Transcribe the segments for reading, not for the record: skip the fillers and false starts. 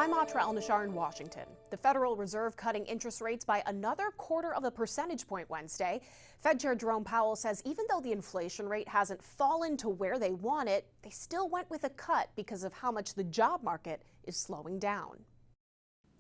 I'm Atra El-Nashar in Washington. The Federal Reserve cutting interest rates by another 1/4 percentage point Wednesday. Fed Chair Jerome Powell says even though the inflation rate hasn't fallen to where they want it, they still went with a cut because of how much the job market is slowing down.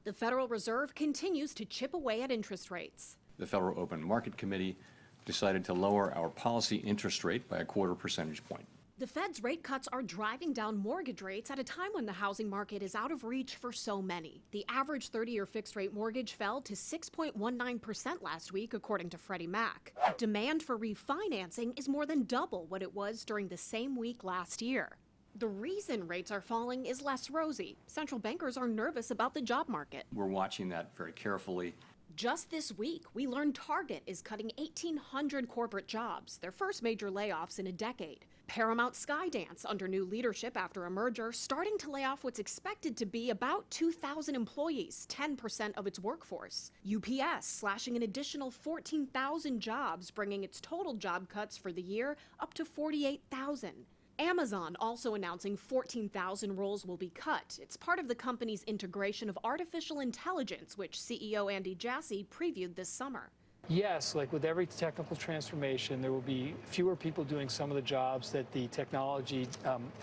The Federal Reserve continues to chip away at interest rates. The Federal Open Market Committee decided to lower our policy interest rate by a 1/4 percentage point. The Fed's rate cuts are driving down mortgage rates at a time when the housing market is out of reach for so many. The average 30-year fixed-rate mortgage fell to 6.19% last week, according to Freddie Mac. Demand for refinancing is more than double what it was during the same week last year. The reason rates are falling is less rosy. Central bankers are nervous about the job market. We're watching that very carefully. Just this week, we learned Target is cutting 1,800 corporate jobs, their first major layoffs in a decade. Paramount Skydance, under new leadership after a merger, starting to lay off what's expected to be about 2,000 employees, 10% of its workforce. UPS slashing an additional 14,000 jobs, bringing its total job cuts for the year up to 48,000. Amazon also announcing 14,000 roles will be cut. It's part of the company's integration of artificial intelligence, which CEO Andy Jassy previewed this summer. Yes, like with every technical transformation, there will be fewer people doing some of the jobs that the technology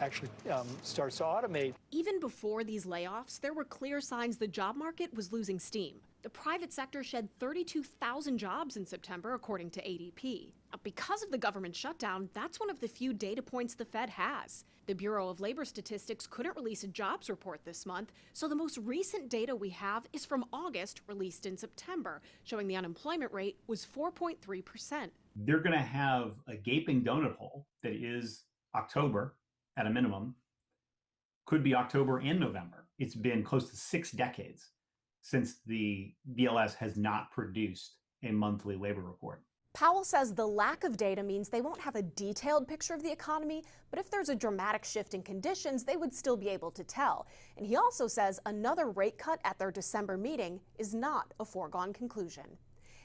actually starts to automate. Even before these layoffs, there were clear signs the job market was losing steam. The private sector shed 32,000 jobs in September, according to ADP. Because of the government shutdown, that's one of the few data points the Fed has. The Bureau of Labor Statistics couldn't release a jobs report this month, so the most recent data we have is from August, released in September, showing the unemployment rate was 4.3%. They're going to have a gaping donut hole that is October at a minimum, could be October and November. It's been close to 6 decades since the BLS has not produced a monthly labor report. Powell says the lack of data means they won't have a detailed picture of the economy, but if there's a dramatic shift in conditions, they would still be able to tell. And he also says another rate cut at their December meeting is not a foregone conclusion.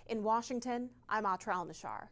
In Washington, I'm Atra El-Nashar.